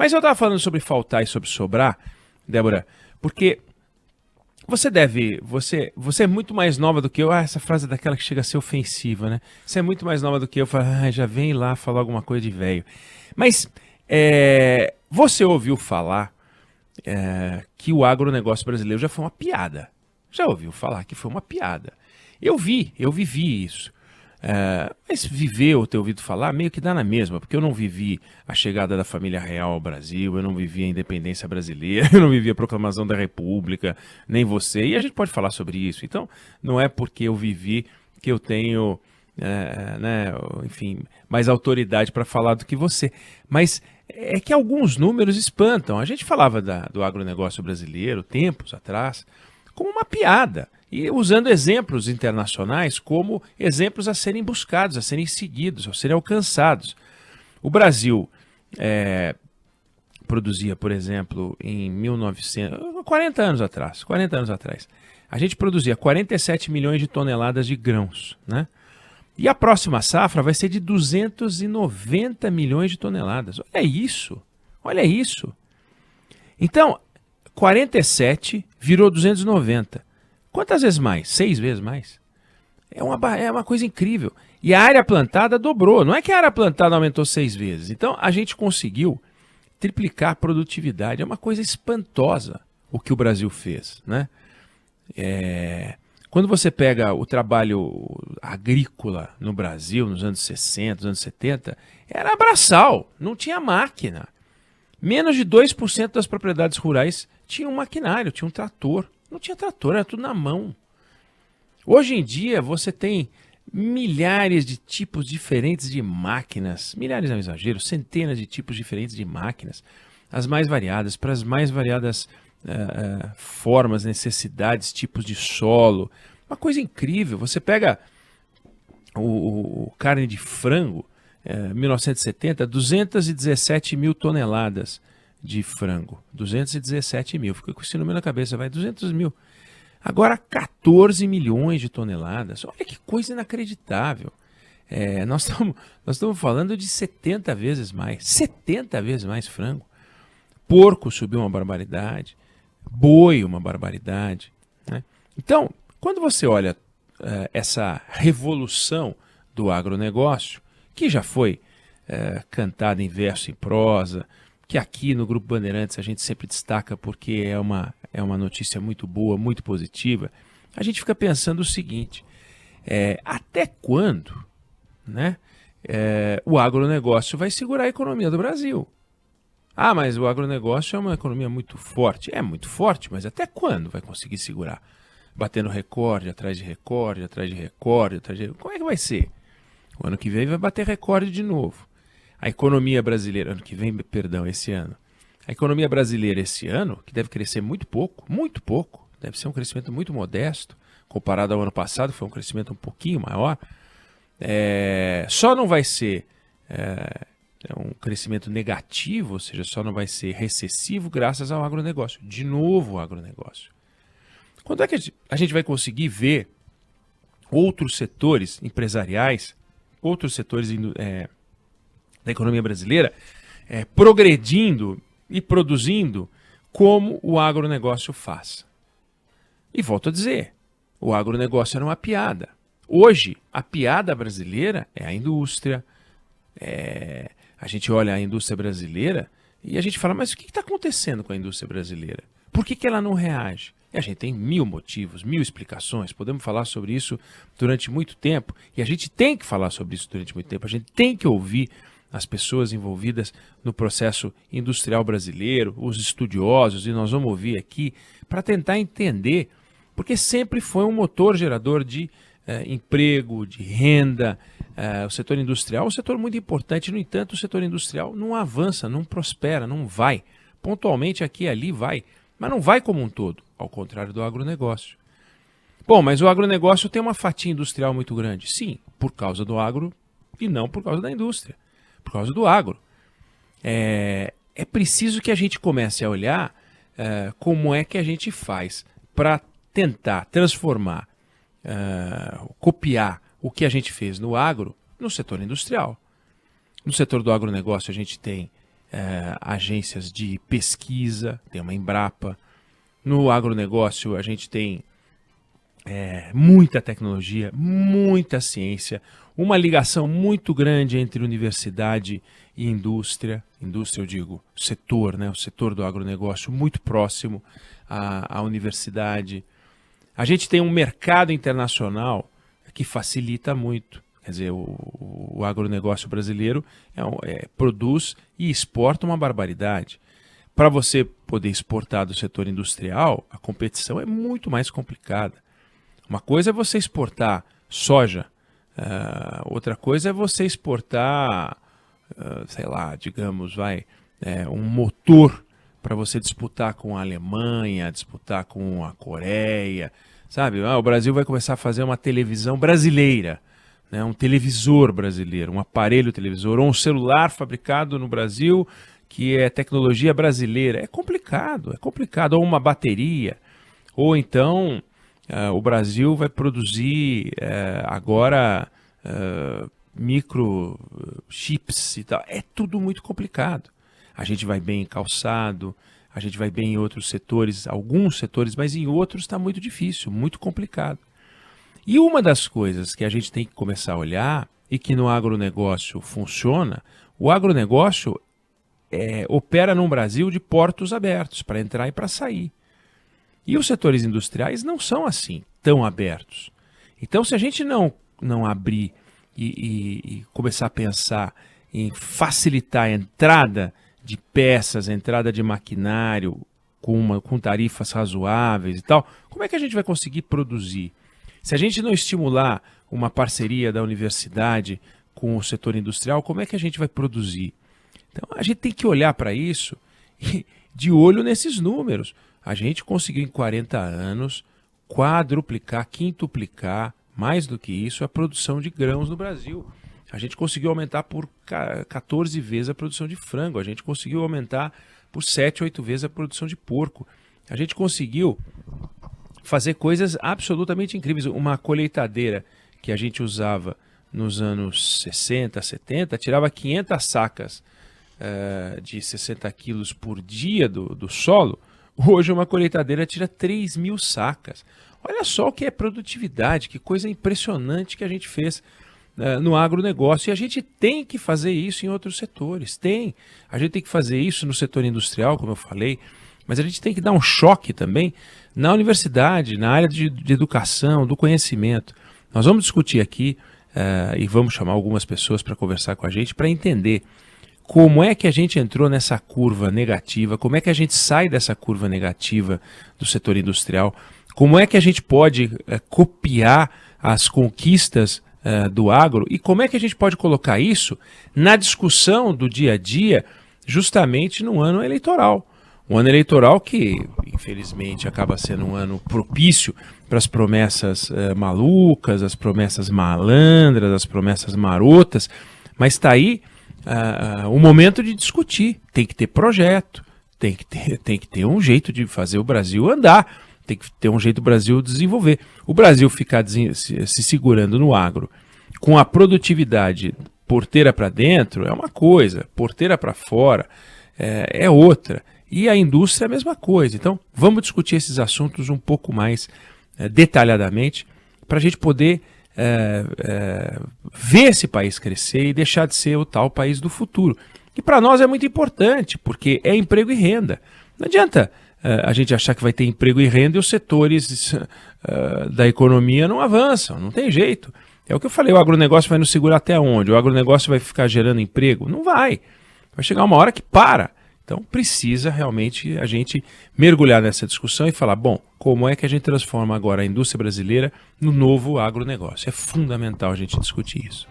Mas eu estava falando sobre faltar e sobre sobrar, Débora, porque você é muito mais nova do que eu. Essa frase é daquela que chega a ser ofensiva, né? Você é muito mais nova do que eu. Fala, já vem lá falar alguma coisa de velho. Mas você ouviu falar que o agronegócio brasileiro já foi uma piada. Já ouviu falar que foi uma piada. Eu vivi isso. Mas viver ou ter ouvido falar meio que dá na mesma, porque eu não vivi a chegada da família real ao Brasil, eu não vivi a independência brasileira, eu não vivi a proclamação da República, nem você, e a gente pode falar sobre isso. Então, não é porque eu vivi que eu tenho, enfim, mais autoridade para falar do que você. Mas é que alguns números espantam. A gente falava do agronegócio brasileiro tempos atrás como uma piada. E usando exemplos internacionais como exemplos a serem buscados, a serem seguidos, a serem alcançados. O Brasil produzia, por exemplo, em 40 anos atrás, a gente produzia 47 milhões de toneladas de grãos, né? E a próxima safra vai ser de 290 milhões de toneladas. Olha isso. Então, 47 virou 290. Quantas vezes mais? 6 vezes mais. É uma coisa incrível. E a área plantada dobrou. Não é que a área plantada aumentou 6 vezes. Então, a gente conseguiu triplicar a produtividade. É uma coisa espantosa o que o Brasil fez, né? Quando você pega o trabalho agrícola no Brasil, nos anos 60, nos anos 70, era braçal, não tinha máquina. Menos de 2% das propriedades rurais tinham maquinário, tinha um trator. Não tinha trator, era tudo na mão. Hoje em dia você tem milhares de tipos diferentes de máquinas, milhares é um exagero, centenas de tipos diferentes de máquinas, as mais variadas, para as mais variadas formas, necessidades, tipos de solo. Uma coisa incrível, você pega o carne de frango, 1970, 217 mil toneladas de frango, 217 mil, fica com esse número na cabeça, vai 200 mil. Agora 14 milhões de toneladas, olha que coisa inacreditável. Nós estamos falando de 70 vezes mais frango. Porco subiu uma barbaridade, boi uma barbaridade, né? Então, quando você olha essa revolução do agronegócio, que já foi cantada em verso e prosa, que aqui no Grupo Bandeirantes a gente sempre destaca porque é uma notícia muito boa, muito positiva, a gente fica pensando o seguinte, até quando, né, o agronegócio vai segurar a economia do Brasil? Ah, mas o agronegócio é uma economia muito forte. É muito forte, mas até quando vai conseguir segurar? Batendo recorde, atrás de recorde, atrás de recorde, atrás de... Como é que vai ser? O ano que vem vai bater recorde de novo. A economia brasileira, esse ano. A economia brasileira esse ano, que deve crescer muito pouco, deve ser um crescimento muito modesto, comparado ao ano passado, foi um crescimento um pouquinho maior. Só não vai ser um crescimento negativo, ou seja, só não vai ser recessivo graças ao agronegócio. De novo o agronegócio. Quando é que a gente vai conseguir ver outros setores empresariais, outros setores da economia brasileira progredindo e produzindo como o agronegócio faz? E volto a dizer, o agronegócio era uma piada. Hoje, a piada brasileira é a indústria. A gente olha a indústria brasileira e a gente fala, mas o que está acontecendo com a indústria brasileira? Por que ela não reage? E a gente tem 1000 motivos, 1000 explicações, podemos falar sobre isso durante muito tempo, e a gente tem que falar sobre isso durante muito tempo, a gente tem que ouvir as pessoas envolvidas no processo industrial brasileiro, os estudiosos, e nós vamos ouvir aqui para tentar entender, porque sempre foi um motor gerador de emprego, de renda. O setor industrial é um setor muito importante, no entanto o setor industrial não avança, não prospera, não vai. Pontualmente aqui e ali vai, mas não vai como um todo, ao contrário do agronegócio. Bom, mas o agronegócio tem uma fatia industrial muito grande. Sim, por causa do agro e não por causa da indústria, por causa do agro. É preciso que a gente comece a olhar como é que a gente faz para tentar transformar, copiar o que a gente fez no agro no setor industrial. No setor do agronegócio a gente tem agências de pesquisa, tem uma Embrapa. No agronegócio a gente tem muita tecnologia, muita ciência, uma ligação muito grande entre universidade e indústria. Indústria, eu digo, setor, né? O setor do agronegócio muito próximo à universidade. A gente tem um mercado internacional que facilita muito. Quer dizer, o agronegócio brasileiro produz e exporta uma barbaridade. Para você poder exportar do setor industrial, a competição é muito mais complicada. Uma coisa é você exportar soja, outra coisa é você exportar, sei lá, digamos, um motor para você disputar com a Alemanha, disputar com a Coreia, sabe? O Brasil vai começar a fazer uma televisão brasileira, né? Um televisor brasileiro, um aparelho televisor, ou um celular fabricado no Brasil que é tecnologia brasileira. É complicado, ou uma bateria, ou então o Brasil vai produzir agora microchips e tal. É tudo muito complicado. A gente vai bem em calçado, a gente vai bem em outros setores, alguns setores, mas em outros está muito difícil, muito complicado. E uma das coisas que a gente tem que começar a olhar e que no agronegócio funciona, o agronegócio opera num Brasil de portos abertos para entrar e para sair. E os setores industriais não são assim, tão abertos. Então, se a gente não abrir e começar a pensar em facilitar a entrada de peças, a entrada de maquinário com tarifas razoáveis e tal, como é que a gente vai conseguir produzir? Se a gente não estimular uma parceria da universidade com o setor industrial, como é que a gente vai produzir? Então, a gente tem que olhar para isso de olho nesses números. A gente conseguiu em 40 anos quadruplicar, quintuplicar, mais do que isso, a produção de grãos no Brasil. A gente conseguiu aumentar por 14 vezes a produção de frango. A gente conseguiu aumentar por 7, 8 vezes a produção de porco. A gente conseguiu fazer coisas absolutamente incríveis. Uma colheitadeira que a gente usava nos anos 60, 70, tirava 500 sacas de 60 quilos por dia do solo. Hoje uma colheitadeira tira 3.000 sacas. Olha só o que é produtividade, que coisa impressionante que a gente fez no agronegócio. E a gente tem que fazer isso em outros setores. A gente tem que fazer isso no setor industrial, como eu falei, mas a gente tem que dar um choque também na universidade, na área de educação, do conhecimento. Nós vamos discutir aqui e vamos chamar algumas pessoas para conversar com a gente para entender como é que a gente entrou nessa curva negativa, como é que a gente sai dessa curva negativa do setor industrial, como é que a gente pode copiar as conquistas do agro e como é que a gente pode colocar isso na discussão do dia a dia, justamente no ano eleitoral. Um ano eleitoral que, infelizmente, acaba sendo um ano propício para as promessas malucas, as promessas malandras, as promessas marotas, mas está aí o momento de discutir. Tem que ter projeto, tem que ter um jeito de fazer o Brasil andar, tem que ter um jeito do Brasil desenvolver. O Brasil ficar se segurando no agro com a produtividade porteira para dentro é uma coisa, porteira para fora é outra. E a indústria é a mesma coisa. Então, vamos discutir esses assuntos um pouco mais detalhadamente para a gente poder ver esse país crescer e deixar de ser o tal país do futuro. Que para nós é muito importante, porque é emprego e renda. Não adianta a gente achar que vai ter emprego e renda e os setores da economia não avançam, não tem jeito. É o que eu falei, o agronegócio vai nos segurar até onde? O agronegócio vai ficar gerando emprego? Não vai. Vai chegar uma hora que para. Então precisa realmente a gente mergulhar nessa discussão e falar, bom, como é que a gente transforma agora a indústria brasileira no novo agronegócio? É fundamental a gente discutir isso.